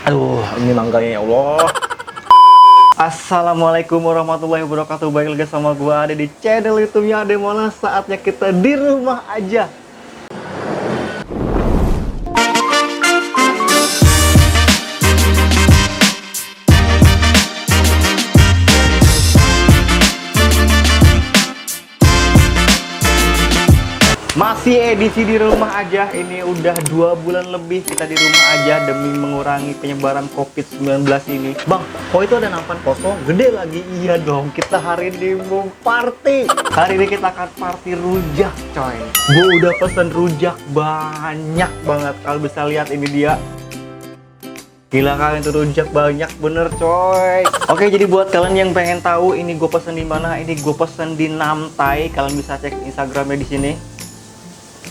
Aduh, ini mangganya ya Allah. Assalamualaikum warahmatullahi wabarakatuh. Balik lagi sama gua ada di channel YouTube-nya Ade Mola. Saatnya kita di rumah aja. Masih edisi di rumah aja. Ini udah 2 bulan lebih kita di rumah aja demi mengurangi penyebaran COVID-19 ini. Bang, kok itu ada nampan kosong? Gede lagi. Iya dong, kita hari ini mau party. Hari ini kita akan party rujak, coy. Gue udah pesen rujak banyak banget. Kalau bisa lihat ini dia. Gila kalian tuh rujak banyak bener coy. Oke, jadi buat kalian yang pengen tahu ini gue pesen di mana, ini gue pesen di Namtai. Kalian bisa cek Instagramnya di sini.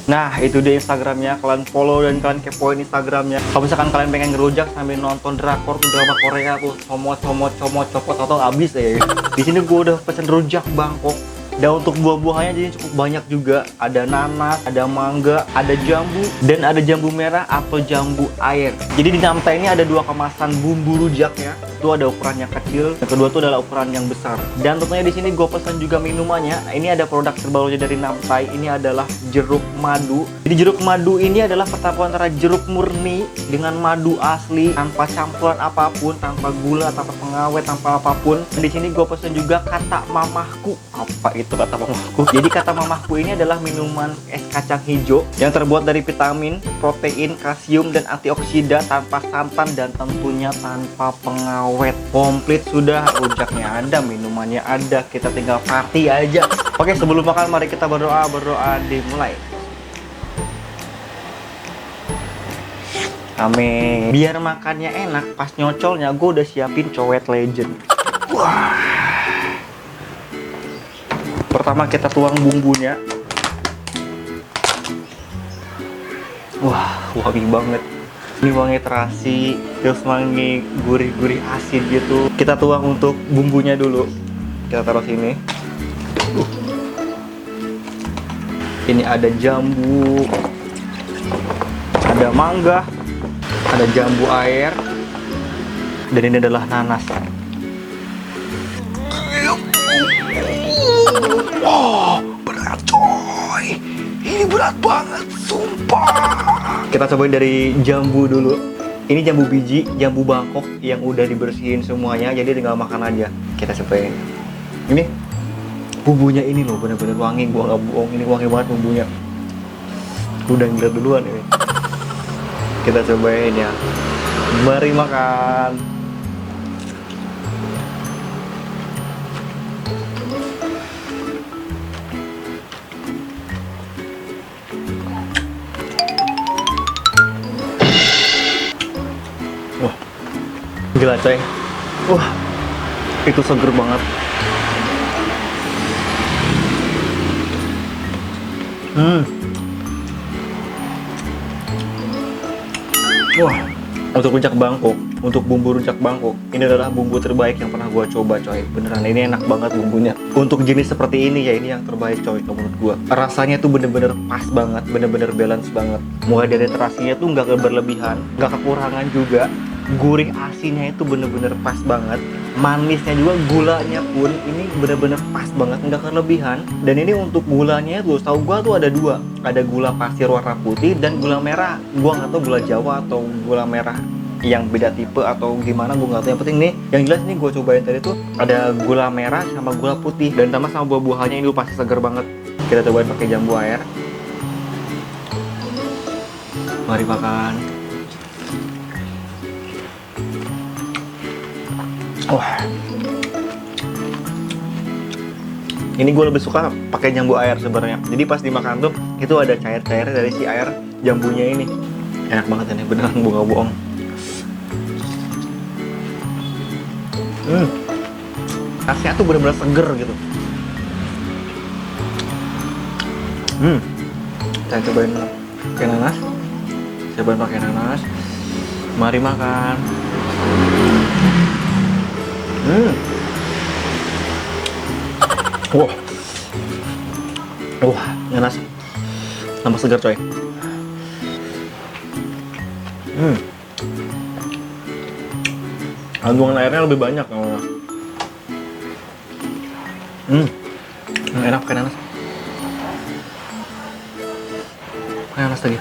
Nah, itu dia Instagramnya. Kalian follow dan kalian kepoin Instagramnya. Kalau misalkan kalian pengen ngerujak sambil nonton drakor tuh, drama Korea tuh, comot copot atau abis ya. Di sini gue udah pesen rujak Bangkok. Dan untuk buah-buahannya jadi cukup banyak juga. Ada nanas, ada mangga, ada jambu, dan ada jambu merah atau jambu air. Jadi di Namtai ini ada 2 kemasan bumbu rujaknya. Itu ada ukuran yang kecil, yang kedua itu adalah ukuran yang besar. Dan tentunya di sini gue pesan juga minumannya. Ini ada produk terbarunya dari Namtai. Ini adalah jeruk madu. Jadi jeruk madu ini adalah perpaduan antara jeruk murni dengan madu asli, tanpa campuran apapun, tanpa gula, tanpa pengawet, tanpa apapun. Dan di sini gue pesan juga kata mamahku. Apa itu kata mamahku? Jadi kata mamahku ini adalah minuman es kacang hijau yang terbuat dari vitamin, protein, kalsium, dan antioksida tanpa santan dan tentunya tanpa pengawet. Komplit sudah, rujaknya ada, minumannya ada, kita tinggal party aja. Oke, sebelum makan mari kita berdoa dimulai. Amin. Biar makannya enak, pas nyocolnya gue udah siapin cowet legend. Wah. Pertama kita tuang bumbunya. Wah, wangi banget. Ini wangi terasi, terus wangi gurih-gurih asin gitu. Kita tuang untuk bumbunya dulu. Kita taruh sini. Ini ada jambu, ada mangga, ada jambu air, dan ini adalah nanas. Oh, berat coy. Ini berat banget, sumpah. Kita cobain dari jambu dulu. Ini jambu biji, jambu Bangkok yang udah dibersihin semuanya, jadi tinggal makan aja. Kita cobain. Ini bumbunya ini loh, bener-bener wangi, gua nggak bohong. Ini wangi banget bumbunya. Udah ngeliat duluan ini. Kita cobain ya. Mari makan. Wah, gila coy. Wah, itu seger banget. Wah, untuk rujak Bangkok, untuk bumbu rujak Bangkok, ini adalah bumbu terbaik yang pernah gua coba coy. Beneran, ini enak banget bumbunya. Untuk jenis seperti ini ya, ini yang terbaik coy menurut gua. Rasanya tuh bener-bener pas banget, bener-bener balance banget. Mulai dari terasinya tuh nggak berlebihan, nggak kekurangan juga. Gurih asinnya itu bener-bener pas banget. Manisnya juga, gulanya pun ini bener-bener pas banget, nggak kelebihan. Dan ini untuk gulanya tuh, tahu gua tuh ada 2, ada gula pasir warna putih dan gula merah. Gua nggak tahu gula Jawa atau gula merah yang beda tipe atau gimana, gua nggak tahu. Yang penting nih, yang jelas nih gua cobain tadi tuh ada gula merah sama gula putih, dan tambah sama buah-buahannya ini pasti seger banget. Kita cobain pakai jambu air. Mari makan. Wah, ini gue lebih suka pakai jambu air sebenarnya. Jadi pas dimakan tuh itu ada cair-cair dari si air jambunya ini. Enak banget ini, beneran gue nggak bohong. Rasanya tuh bener-bener seger gitu. Saya cobain pakai nanas. Cobain pakai nanas. Mari makan. Wah, nanas tambah segar coy. Kandungan airnya lebih banyak kalau enak pakai nanas. Pakai nanas lagi.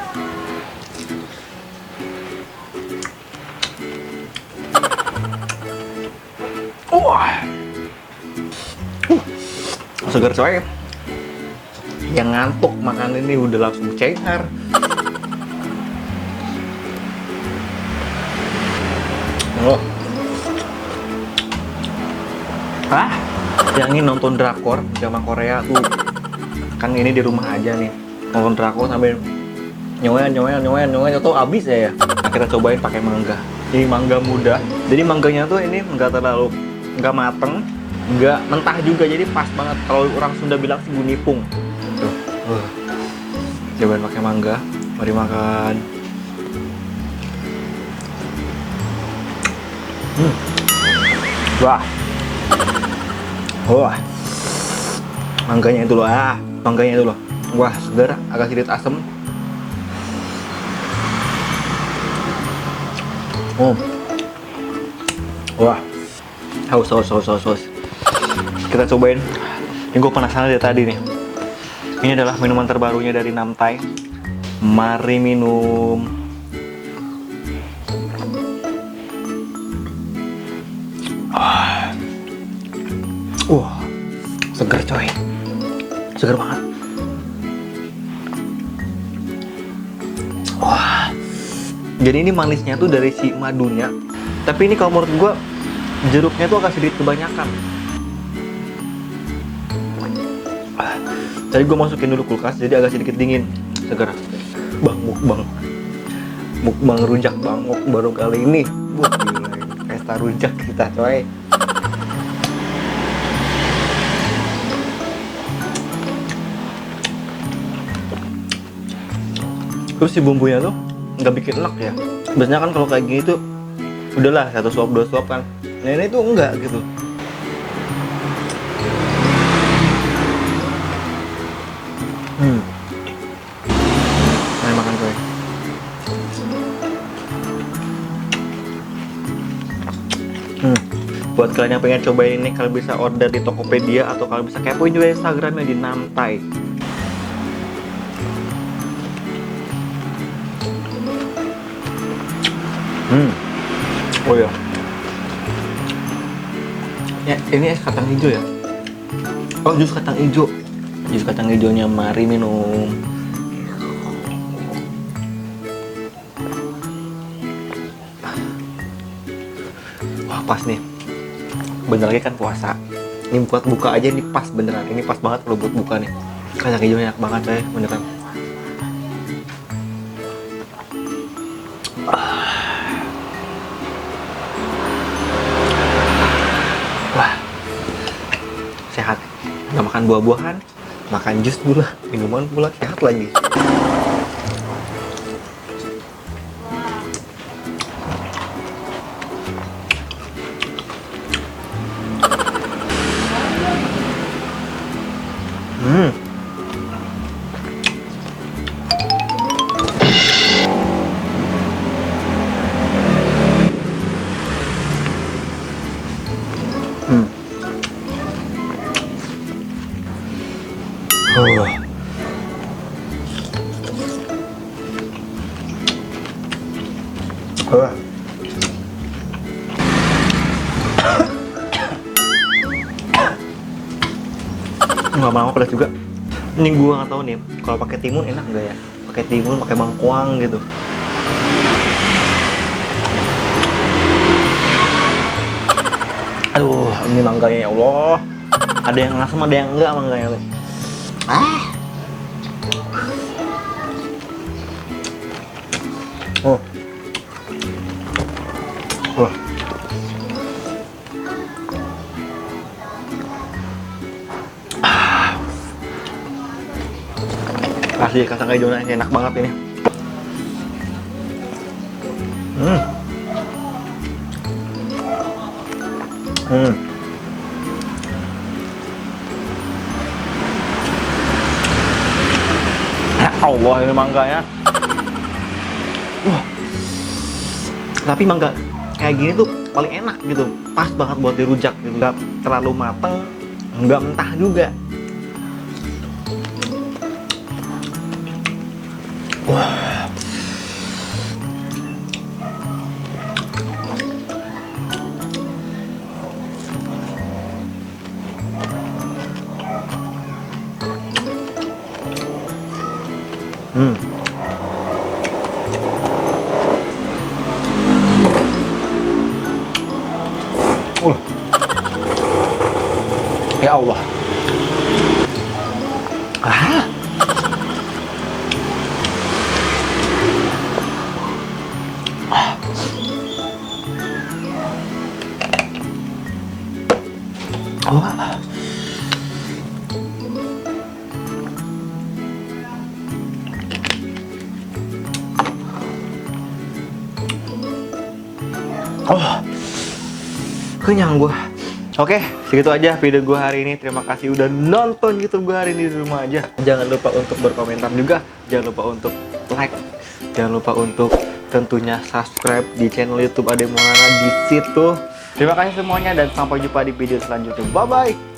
Wah. Segar coy. Yang ngantuk makan ini udah langsung cengar. Oh. Hah? Yang ini nonton drakor drama Korea tuh. Kan ini di rumah aja nih. Nonton drakor sambil nyowain atau habis ya. Nah, kita cobain pakai mangga. Ini mangga muda. Jadi mangganya tuh ini nggak mateng, nggak mentah juga, jadi pas banget. Kalau orang Sunda bilang sih bunipung. Tuh, cobain pakai mangga. Mari makan. Wah, wah, mangganya itu loh, mangganya itu loh. Wah, segar, agak sedikit asem. Wah, haus. Kita cobain. Ini gue penasaran dari tadi nih. Ini adalah minuman terbarunya dari Namtai. Mari minum. Segar coy. Segar banget. Wah. Jadi ini manisnya tuh dari si madunya. Tapi ini kalau menurut gua jeruknya tuh agak sedikit kebanyakan. Tadi gua masukin dulu kulkas, jadi agak sedikit dingin. Segar. Bang, mukbang rujak bangok baru kali ini. Wah, gila, pesta rujak kita coy. Terus si bumbunya tuh nggak bikin enak ya. Biasanya kan kalau kayak gini tuh udahlah 1 suap 2 suap kan. Nah ini tuh enggak gitu. Mari makan coy. Buat kalian yang pengen cobain ini, kalian bisa order di Tokopedia atau kalian bisa kepoin juga Instagramnya di Namtai. Oh ya. Ya, ini es kacang hijau ya. Oh, jus kacang hijau. Jus kacang hijaunya, mari minum. Wah, pas nih. Bentar lagi kan puasa. Ini buat buka aja nih pas beneran. Ini pas banget kalau buat buka nih. Kacang hijaunya enak banget coy, beneran. Sehat, nggak makan buah-buahan, makan jus pula, minuman pula, sehat lagi. Nggak mau pedas juga. Ini gua nggak tahu nih, kalau pakai timun enak nggak ya? Pakai timun, pakai bangkuang gitu. Aduh, ini mangganya ya Allah. Ada yang asam, ada yang enggak mangganya. Asli kacang hijaunya ini enak banget ini. Ya Allah, ini mangganya. Wah. Tapi mangga kayak gini tuh paling enak gitu, pas banget buat dirujak gitu, nggak terlalu mateng, nggak mentah juga. Wah. Ya Allah. Ah. Wah. Oh, kenyang gua. Oke, segitu aja video gua hari ini. Terima kasih udah nonton YouTube gua hari ini di rumah aja. Jangan lupa untuk berkomentar juga. Jangan lupa untuk like. Jangan lupa untuk tentunya subscribe di channel YouTube Ade Maulana di situ. Terima kasih semuanya dan sampai jumpa di video selanjutnya. Bye bye.